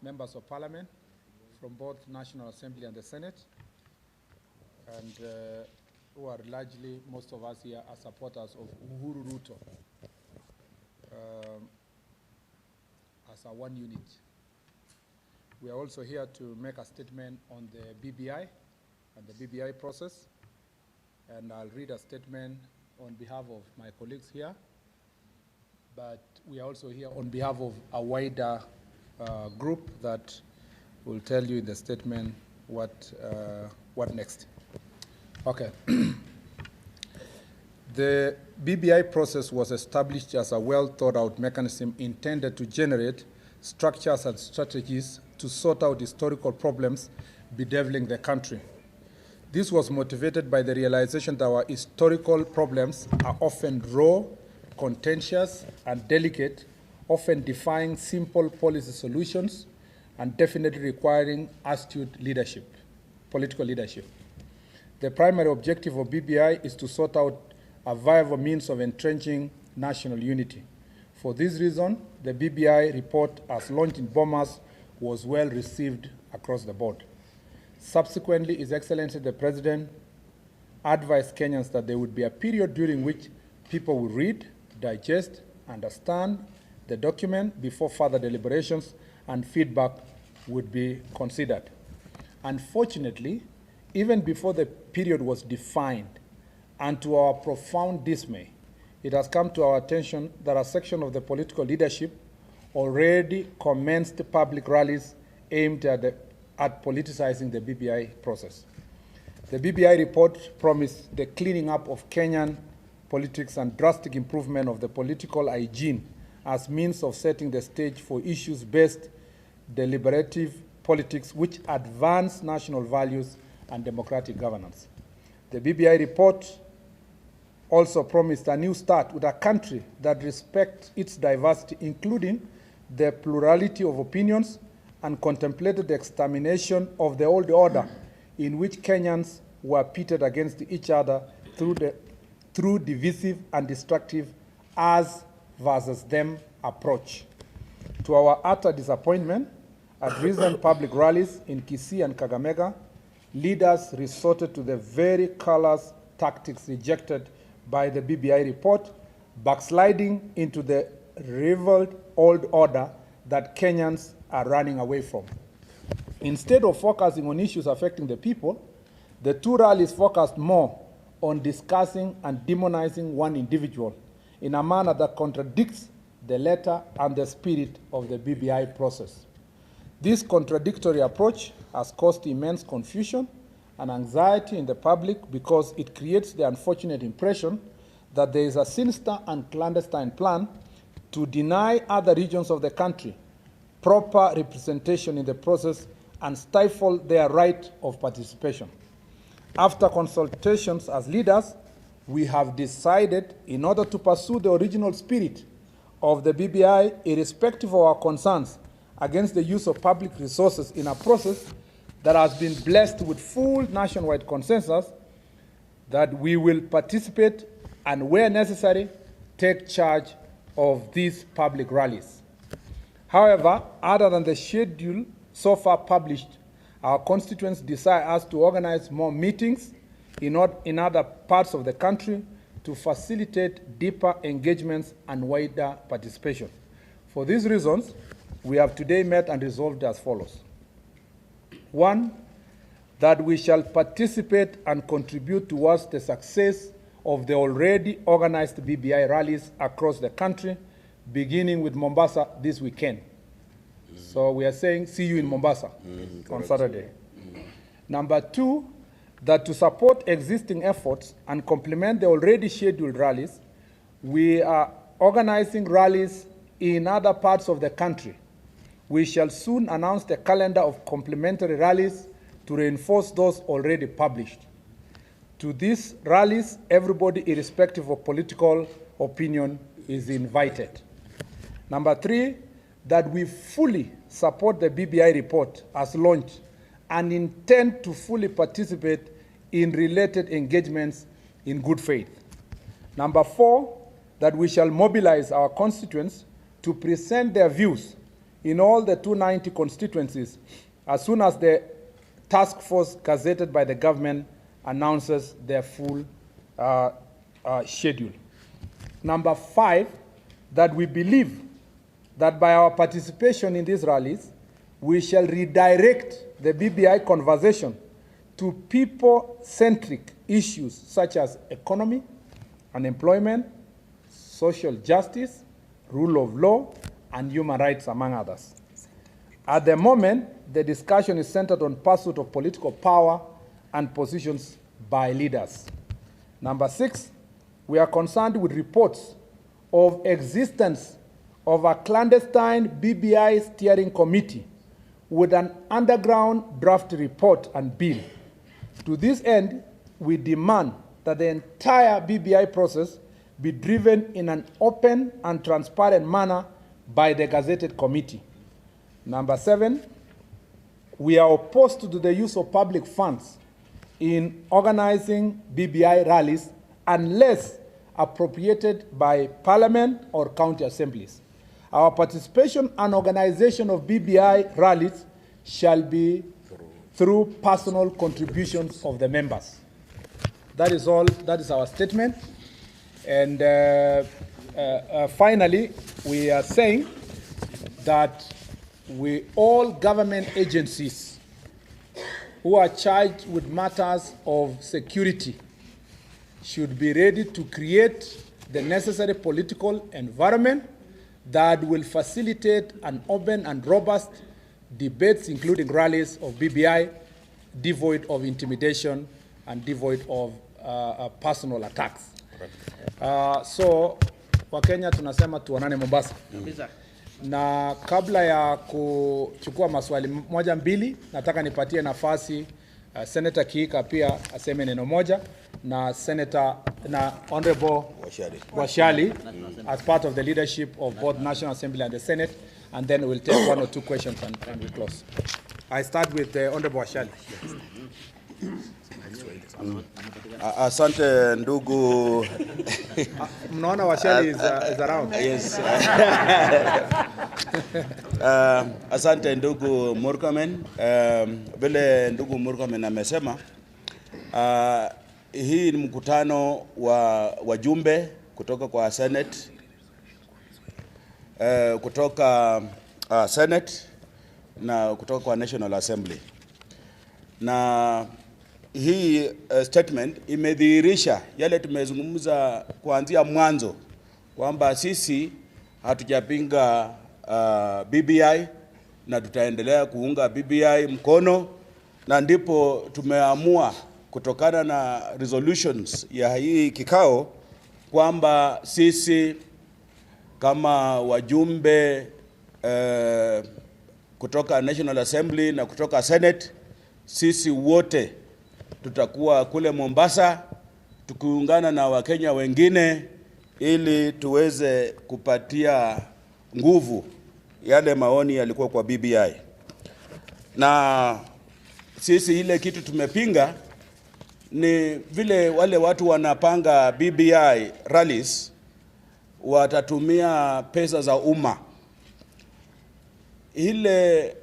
members of parliament from both National Assembly and the Senate, and who are largely, most of us here are supporters of Uhuru Ruto as a one unit. We are also here to make a statement on the BBI and the BBI process, and I'll read a statement on behalf of my colleagues here, but we are also here on behalf of a wider group that will tell you in the statement what next. Okay. The BBI process was established as a well-thought-out mechanism intended to generate structures and strategies to sort out historical problems bedeviling the country. This was motivated by the realization that our historical problems are often raw, contentious, and delicate, often defying simple policy solutions, and definitely requiring astute leadership, political leadership. The primary objective of BBI is to sort out a viable means of entrenching national unity. For this reason, the BBI report, as launched in Bomas, was well received across the board. Subsequently, His Excellency the President advised Kenyans that there would be a period during which people would read, digest, understand the document before further deliberations and feedback would be considered. Unfortunately, even before the period was defined, and to our profound dismay, it has come to our attention that a section of the political leadership already commenced public rallies aimed at politicizing the BBI process. The BBI report promised the cleaning up of Kenyan politics and drastic improvement of the political hygiene as means of setting the stage for issues-based deliberative politics which advance national values and democratic governance. The BBI report also promised a new start with a country that respects its diversity, including the plurality of opinions, and contemplated the extermination of the old order in which Kenyans were pitted against each other through divisive and destructive us versus them approach. To our utter disappointment, at recent public rallies in Kisii and Kakamega, leaders resorted to the very callous tactics rejected by the BBI report, backsliding into the revealed old order that Kenyans are running away from. Instead of focusing on issues affecting the people, the two rallies focused more on discussing and demonizing one individual in a manner that contradicts the letter and the spirit of the BBI process. This contradictory approach has caused immense confusion and anxiety in the public because it creates the unfortunate impression that there is a sinister and clandestine plan to deny other regions of the country proper representation in the process and stifle their right of participation. After consultations as leaders, we have decided, in order to pursue the original spirit of the BBI, irrespective of our concerns against the use of public resources in a process that has been blessed with full nationwide consensus, that we will participate and, where necessary, take charge of these public rallies. However, other than the schedule so far published, our constituents desire us to organize more meetings in other parts of the country to facilitate deeper engagements and wider participation. For these reasons, we have today met and resolved as follows. 1, that we shall participate and contribute towards the success of the already organized BBI rallies across the country, beginning with Mombasa this weekend. So we are saying, see you in Mombasa on Saturday. Number 2, that to support existing efforts and complement the already scheduled rallies, we are organizing rallies in other parts of the country. We shall soon announce the calendar of complementary rallies to reinforce those already published. To these rallies, everybody, irrespective of political opinion, is invited. Number 3, that we fully support the BBI report as launched and intend to fully participate in related engagements in good faith. Number 4, that we shall mobilize our constituents to present their views in all the 290 constituencies as soon as the task force gazetted by the government announces their full schedule. Number 5, that we believe that by our participation in these rallies, we shall redirect the BBI conversation to people-centric issues such as economy, unemployment, social justice, rule of law, and human rights, among others. At the moment, the discussion is centered on pursuit of political power and positions by leaders. Number 6, we are concerned with reports of existence of a clandestine BBI steering committee with an underground draft report and bill. To this end, we demand that the entire BBI process be driven in an open and transparent manner by the gazetted committee. Number 7, we are opposed to the use of public funds in organizing BBI rallies unless appropriated by Parliament or county assemblies. Our participation and organization of BBI rallies shall be through personal contributions of the members. That is all. That is our statement. And finally, we are saying that all government agencies who are charged with matters of security should be ready to create the necessary political environment that will facilitate an open and robust debates, including rallies of BBI, devoid of intimidation and devoid of personal attacks. So, Wakenya tunasema tuonane Mombasa. Na kabla ya kuchukua maswali moja mbili, nataka nipatie nafasi Senator Kiika pia aseme neno moja, na Senator na Honorable Washali as part of the leadership of both National Assembly and the Senate, and then we'll take 1 or 2 questions and we'll close. I start with Honorable Washali. Asante ndugu. Mnaona Washali is around. Yes. Asante ndugu Murkomen. Vile ndugu Murkomen amesema, hii ni mkutano wa wajumbe kutoka kwa Senate, kutoka Senate na kutoka kwa National Assembly. Na hii statement imedhihirisha yale tumezungumza kuanzia mwanzo, kwamba sisi hatujapinga BBI na tutaendelea kuunga BBI mkono, na ndipo tumeamua kutokana na resolutions ya hii kikao kwamba sisi kama wajumbe kutoka National Assembly na kutoka Senate, sisi wote tutakuwa kule Mombasa tukiungana na Wakenya wengine ili tuweze kupatia nguvu yale maoni yalikuwa kwa BBI. Na sisi ile kitu tumepinga ni vile wale watu wanapanga BBI rallies watatumia pesa za umma. Ile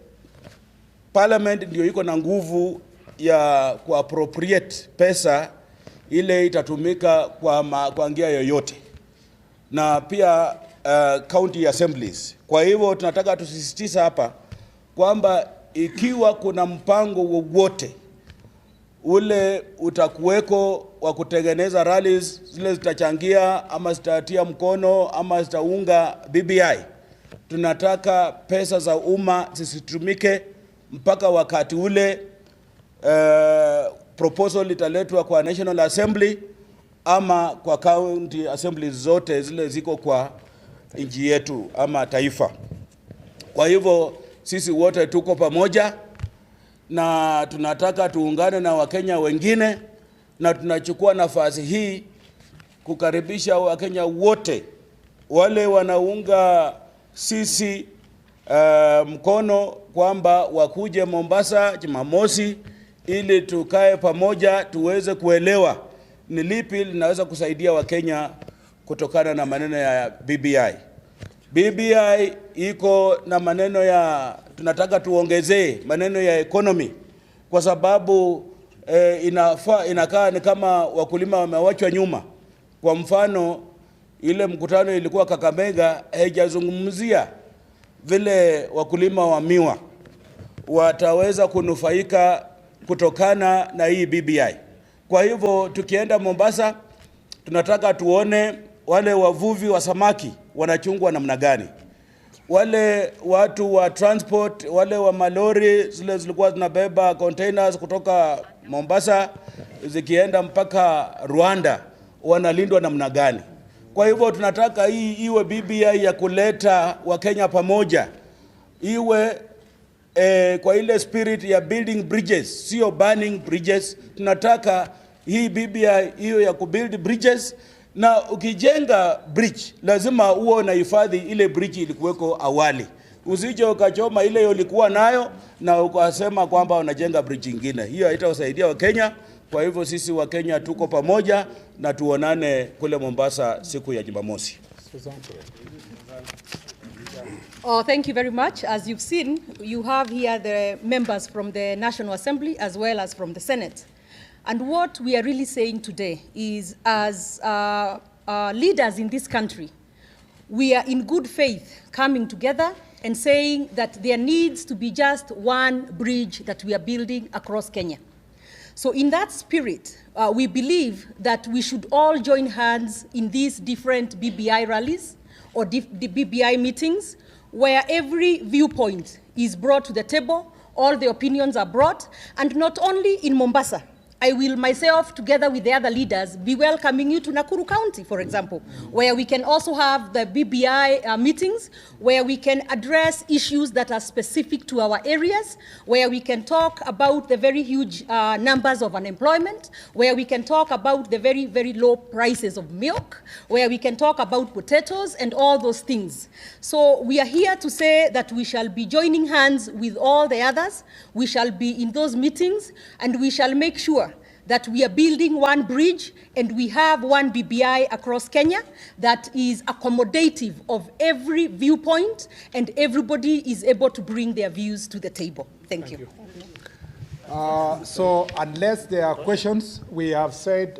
Parliament ndio iko na nguvu ya kuappropriate pesa ile itatumika kwa njia yoyote, na pia county assemblies. Kwa hivyo tunataka tusisitiza hapa kwamba ikiwa kuna mpango wowote ule utakuweko wa kutengeneza rallies zile zitachangia ama zitatia mkono ama zitaunga BBI, tunataka pesa za umma zisitumike mpaka wakati ule proposal italetwa kwa National Assembly ama kwa county assemblies zote zile ziko kwa nchi yetu ama taifa. Kwa hivyo sisi wote tuko pamoja na tunataka tuungane na Wakenya wengine, na tunachukua nafasi hii kukaribisha Wakenya wote wale wanaunga sisi mkono kwamba wakuje Mombasa Jumamosi ili tukae pamoja tuweze kuelewa ni lipi linaweza kusaidia Wakenya kutokana na maneno ya BBI. BBI iko na maneno ya tunataka tuongezee maneno ya economy kwa sababu inakaa ni kama wakulima wamewachwa nyuma. Kwa mfano ile mkutano ilikuwa Kakamega haijazungumzia vile wakulima wa miwa wataweza kunufaika kutokana na hii BBI. Kwa hivyo tukienda Mombasa tunataka tuone wale wavuvi wa samaki wanachungwa namna gani. Wale watu wa transport, wale wa malori zile zilikuwa zinabeba containers kutoka Mombasa zikienda mpaka Rwanda wanalindwa namna gani. Kwa hivyo tunataka hii iwe BBI ya kuleta Wakenya pamoja. Iwe kwa ile spirit ya building bridges, sio burning bridges. Tunataka hii BBI hiyo ya kubuild bridges, na ukijenga bridge lazima uwe na hifadhi ile bridge ilikuweko awali. Usije ukachoma ile ulikuwa nayo na ukasema kwamba unajenga bridge nyingine. Hiyo haitasaidia Wakenya. Kwa hivyo sisi Wakenya tuko pamoja na tuonane kule Mombasa siku ya Jumamosi. Oh, thank you very much. As you've seen, you have here the members from the National Assembly as well as from the Senate. And what we are really saying today is, as leaders in this country, we are in good faith coming together and saying that there needs to be just one bridge that we are building across Kenya. So in that spirit, we believe that we should all join hands in these different BBI rallies or the BBI meetings, where every viewpoint is brought to the table, all the opinions are brought, and not only in Mombasa. I will myself, together with the other leaders, be welcoming you to Nakuru County, for example, where we can also have the BBI meetings, where we can address issues that are specific to our areas, where we can talk about the very huge numbers of unemployment, where we can talk about the very, very low prices of milk, where we can talk about potatoes and all those things. So we are here to say that we shall be joining hands with all the others. We shall be in those meetings, and we shall make sure that we are building one bridge and we have one BBI across Kenya that is accommodative of every viewpoint and everybody is able to bring their views to the table. Thank you. So unless there are questions, we have said